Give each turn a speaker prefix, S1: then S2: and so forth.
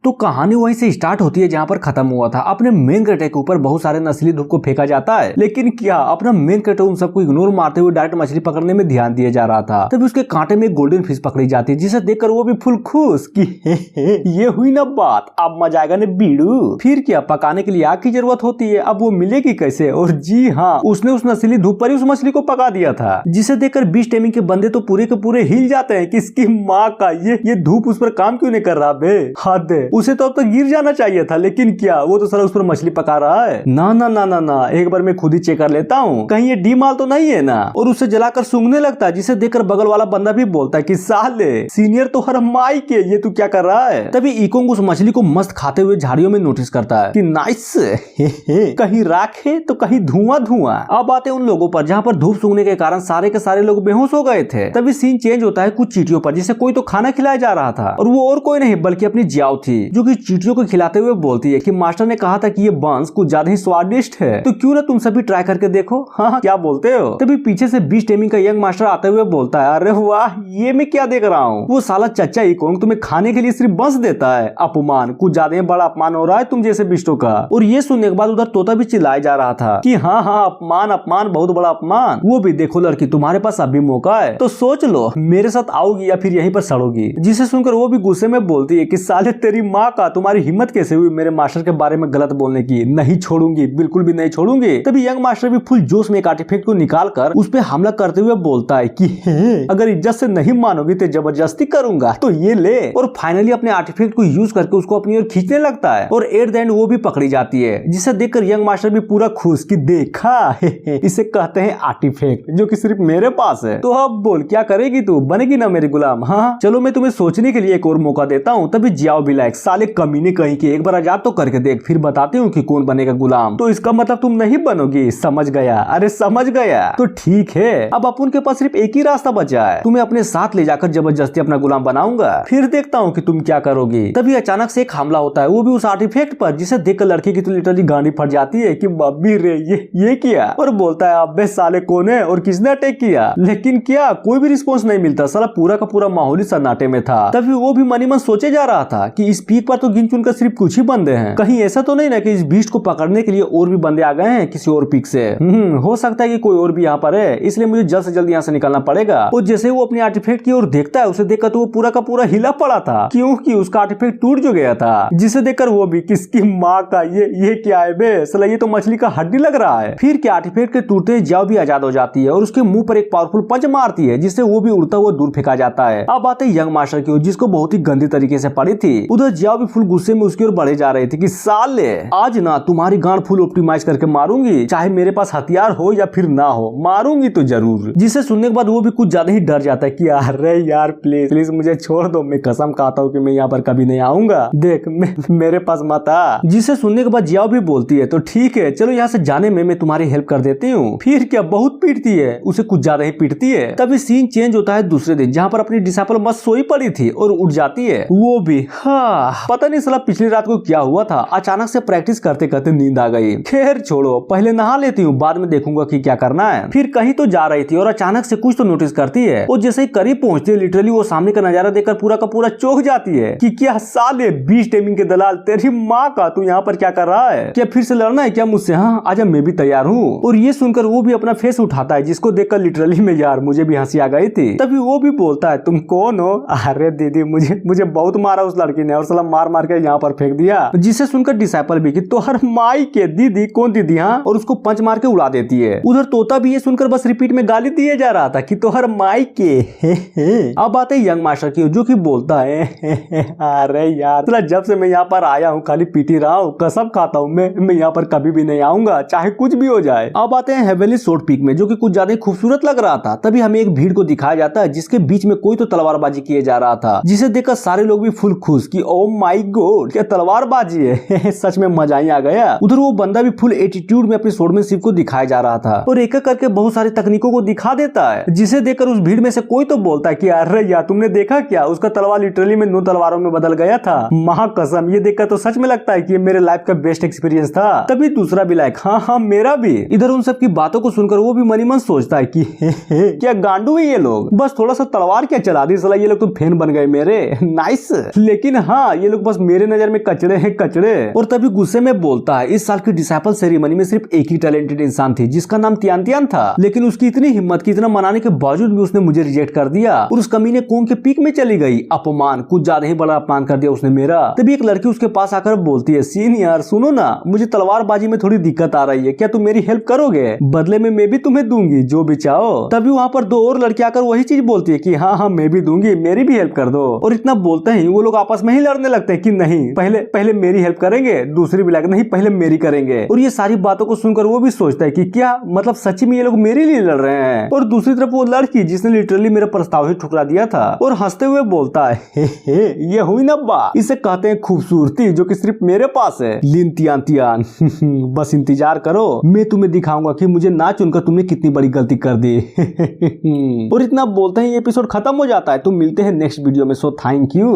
S1: तो कहानी वहीं से स्टार्ट होती है जहाँ पर खत्म हुआ था। अपने मेन कैरेक्टर के ऊपर बहुत सारे नस्ली धूप को फेंका जाता है, लेकिन क्या अपना मेन कैरेक्टर उन सबको इग्नोर मारते हुए डायरेक्ट मछली पकड़ने में ध्यान दिया जा रहा था। तभी उसके कांटे में गोल्डन फिश पकड़ी जाती है, जिसे देखकर वो भी फुल खुश कि ये हुई ना बात, अब मजा आएगा ने बीड़ू। फिर क्या पकाने के लिए आग की जरूरत होती है, अब वो मिलेगी कैसे? और जी हाँ, उसने उस नस्ली धूप पर ही उस मछली को पका दिया था, जिसे देखकर बीच टाइमिंग के बंदे तो पूरे के पूरे हिल जाते हैं कि इसकी माँ का ये धूप उस पर काम क्यों नहीं कर रहा बे, हद है। उसे तो अब तक गिर जाना चाहिए था, लेकिन क्या वो तो सारा उस पर मछली पका रहा है। ना ना ना ना ना, एक बार मैं खुद ही चेक कर लेता हूँ कहीं ये डी माल तो नहीं है ना। और उसे जलाकर सूंघने लगता है, जिसे देखकर बगल वाला बंदा भी बोलता है कि साले सीनियर तो हर माई के, ये तू क्या कर रहा है। तभी इकोंग उस मछली को मस्त खाते हुए झाड़ियों में नोटिस करता है कि नाइस कहीं राख है तो कहीं धुआं धुआं। अब आते उन लोगों पर जहाँ पर धूप सूंघने के कारण सारे के सारे लोग बेहोश हो गए थे। तभी सीन चेंज होता है कुछ चींटियों पर, जिसे कोई तो खाना खिलाया जा रहा था, और वो और कोई नहीं बल्कि अपनी जियाओ थी, जो कि चींटियों को खिलाते हुए बोलती है कि मास्टर ने कहा था कि ये बंस कुछ ज्यादा ही स्वादिष्ट है, तो क्यों ना तुम सभी ट्राई करके देखो। हाँ क्या बोलते हो? तभी पीछे से बीच टेमिंग का यंग मास्टर आते हुए बोलता है, अरे वाह ये मैं क्या देख रहा हूँ, वो साला चच्चा इकोंग तुम्हें खाने के लिए सिर्फ बंस देता है, अपमान, कुछ ज्यादा ही बड़ा अपमान हो रहा है तुम जैसे बिष्टों का। और ये सुनने के बाद उधर तोता भी चिल्लाया जा रहा था कि हाँ हाँ अपमान अपमान, बहुत बड़ा अपमान। वो भी देखो लड़की तुम्हारे पास अभी मौका है, तो सोच लो मेरे साथ आओगी या फिर यहीं पर सड़ोगी। जिसे सुनकर वो भी गुस्से में बोलती है कि साले तेरी माँ का, तुम्हारी हिम्मत कैसे हुई मेरे मास्टर के बारे में गलत बोलने की, नहीं छोड़ूंगी, बिल्कुल भी नहीं छोड़ूंगी। तभी यंग मास्टर भी फुल जोश में एक आर्टिफैक्ट को निकाल कर उस पर हमला करते हुए बोलता है कि अगर इज्जत से नहीं मानोगी तो जबरदस्ती करूंगा, तो ये ले। और फाइनली अपने आर्टिफैक्ट को यूज करके उसको अपनी ओर खींचने लगता है, और एट द एंड वो भी पकड़ी जाती है, जिसे देखकर यंग मास्टर भी पूरा खुश कि देखा इसे कहते हैं आर्टिफैक्ट, जो कि सिर्फ मेरे पास है। तो अब बोल क्या करेगी तू, बनेगी ना मेरी गुलाम? हाँ चलो मैं तुम्हें सोचने के लिए एक और मौका देता हूँ। तभी जियाओ भी लाइक, साले कमीने कहीं के, एक बार आजाद तो करके देख, फिर बताती हूँ कि कौन बनेगा गुलाम। तो इसका मतलब तुम नहीं बनोगी, समझ गया? अरे समझ गया तो ठीक है, अब अपन के पास सिर्फ एक ही रास्ता बचा है, तुम्हें अपने साथ ले जाकर जबरदस्ती अपना गुलाम बनाऊंगा, फिर देखता हूँ कि तुम क्या करोगी। तभी अचानक से एक हमला होता है, वो भी उस आर्टिफैक्ट पर, जिसे देखकर लड़की की तो लिटरली गांडी फट जाती है कि बब्बी रे ये किया। और बोलता है अबे साले कौन है और किसने अटैक किया, लेकिन क्या कोई भी रिस्पॉन्स नहीं मिलता, साला पूरा का पूरा माहौल ही सन्नाटे में था। तभी वो भी मनी मन सोचे जा रहा था कि इस पीक पर तो गिन चुन कर सिर्फ कुछ ही बंदे हैं, कहीं ऐसा तो नहीं ना कि इस बीस्ट को पकड़ने के लिए और भी बंदे आ गए हैं किसी और पीक से। हो सकता है कि कोई और भी यहाँ पर है, इसलिए मुझे जल्द से जल्द यहाँ से निकलना पड़ेगा। और जैसे वो अपने आर्टिफैक्ट की ओर देखता है, उसे देखकर तो वो पूरा का पूरा हिला पड़ा था, क्योंकि उसका आर्टिफैक्ट टूट जो गया था, जिसे देखकर वो भी किसकी माँ का ये क्या है बे, साला ये तो मछली का हड्डी लग रहा है। फिर क्या आर्टिफैक्ट के टूटते जियाओ भी आजाद हो जाती है, और उसके मुंह पर एक पावरफुल पंच मारती है, जिससे वो भी उड़ता हुआ दूर फेंका जाता है। अब आते यंग मास्टर की, जिसको बहुत ही गंदी तरीके से पड़ी थी। उधर जियाओ भी फुल गुस्से में उसकी ओर बढ़े जा रहे थे कि साले आज ना तुम्हारी गांड फुल ऑप्टिमाइज करके मारूंगी, चाहे मेरे पास हथियार हो या फिर ना हो, मारूंगी तो जरूर। जिसे सुनने के बाद वो भी कुछ ज्यादा ही डर जाता है कि अरे यार प्लीज प्लीज मुझे छोड़ दो, मैं कसम खाता हूँ कि मैं यहाँ पर कभी नहीं आऊंगा, देख मेरे पास मत आ। जिसे सुनने के बाद जियाओ भी बोलती है तो ठीक है चलो यहाँ से जाने में मैं तुम्हारी हेल्प कर देती हूँ। फिर क्या बहुत पीटती है उसे, कुछ ज्यादा ही पीटती है। तभी सीन चेंज होता है दूसरे दिन, जहाँ पर अपनी डिसाइपल मस्त सोई पड़ी थी और उठ जाती है। वो भी हाँ पता नहीं साला पिछली रात को क्या हुआ था, अचानक से प्रैक्टिस करते करते नींद आ गई। खैर छोड़ो, पहले नहा लेती हूँ, बाद में देखूंगा कि क्या करना है। फिर कहीं तो जा रही थी और अचानक से कुछ तो नोटिस करती है, और जैसे ही करीब पहुंचती है लिटरली वो सामने का नजारा देखकर पूरा का पूरा चौंक जाती है कि क्या साले बीच टेमिंग के दलाल, तेरी माँ का तू यहाँ पर क्या कर रहा है, क्या फिर से लड़ना है क्या मुझसे? हाँ आजा, मैं भी तैयार हूँ। और ये सुनकर वो भी अपना फेस उठाता है, जिसको देखकर लिटरली में यार मुझे भी हंसी आ गई थी। तभी वो भी बोलता है तुम कौन हो? अरे दीदी मुझे बहुत मारा उस लड़की ने, और साला मार मार के यहाँ पर फेंक दिया। जिसे सुनकर डिसाइपल भी कि तो हर माई के दीदी कौन दीदी, हाँ, और उसको पंच मार के उड़ा देती है। उधर तोता भी ये सुनकर बस रिपीट में गाली दिए जा रहा था कि तो हर माई के। अब आते यंग मास्टर की, जो कि बोलता है अरे यार जब से मैं यहाँ पर आया हूँ खाली पीटी रहा हूँ, कसम खाता हूँ मैं यहाँ पर कभी भी नहीं आऊंगा, चाहे कुछ भी हो जाए। अब आते हैं हेवनली शॉर्ट पीक में, जो कि कुछ ज्यादा खूबसूरत लग रहा था। तभी हमें एक भीड़ को दिखाया जाता है, जिसके बीच में कोई तो तलवारबाजी किए जा रहा था, जिसे देखकर सारे लोग भी फुल खुश कि ओ माय गॉड क्या तलवारबाजी है सच में मजा ही आ गया। उधर वो बंदा भी फुल एटीट्यूड में अपनी स्वॉर्डमैनशिप को दिखाया जा रहा था, और एक एक करके बहुत सारी तकनीकों को दिखा देता है, जिसे देखकर उस भीड़ में से कोई तो बोलता है कि अरे यार तुमने देखा क्या, उसका तलवार लिटरली में 9 तलवारों में बदल गया था। महाकसम ये देखकर तो सच में लगता है कि ये मेरे लाइफ का बेस्ट एक्सपीरियंस था। तभी दूसरा भी लाइक हाँ मेरा भी। इधर उन सब की बातों को सुनकर वो भी मनी मन सोचता है कि क्या गांडू है ये लोग, बस थोड़ा सा तलवार क्या चला दी, साला ये लोग तो फैन बन गए मेरे। नाइस। लेकिन हाँ ना, ये लोग बस मेरे नजर में कचड़े हैं, कचड़े। और तभी गुस्से में बोलता है, इस साल की डिसाइपल सेरेमनी में सिर्फ एक ही टैलेंटेड इंसान थी जिसका नाम तियान तियान था, लेकिन उसकी इतनी हिम्मत की, इतना मनाने के बावजूद भी उसने मुझे रिजेक्ट कर दिया और उस कमीने कोंग के पीक में चली गई। अपमान, कुछ ज्यादा ही बड़ा अपमान कर दिया उसने मेरा। तभी एक लड़की उसके पास आकर बोलती है, सीनियर सुनो ना, मुझे तलवारबाजी में थोड़ी दिक्कत आ रही है, क्या तुम मेरी हेल्प करोगे? बदले में मैं भी तुम्हें दूंगी जो भी चाहो। तभी वहाँ पर दो और लड़की आकर वही चीज बोलती है कि हाँ हाँ मैं भी दूंगी, मेरी भी हेल्प कर दो। और इतना बोलते ही वो लोग आपस में ही लड़ने लगते हैं कि नहीं पहले मेरी हेल्प करेंगे, दूसरी भी लगे नहीं पहले मेरी करेंगे। और ये सारी बातों को सुनकर वो भी सोचता है कि क्या मतलब सच्ची में ये लोग मेरे लिए लड़ रहे हैं। और दूसरी तरफ वो लड़की जिसने लिटरली मेरा प्रस्ताव ही ठुकरा दिया था और हंसते हुए बोलता है, हे ये हुई ना बात, इसे कहते हैं खूबसूरती जो कि सिर्फ मेरे पास है। लिन तियान तियान बस इंतजार करो, मैं तुम्हें दिखाऊंगा कि मुझे ना चुनकर तुमने कितनी बड़ी गलती कर दी। और इतना बोलते ही एपिसोड खत्म हो जाता है। तो मिलते हैं नेक्स्ट वीडियो में। So thank you.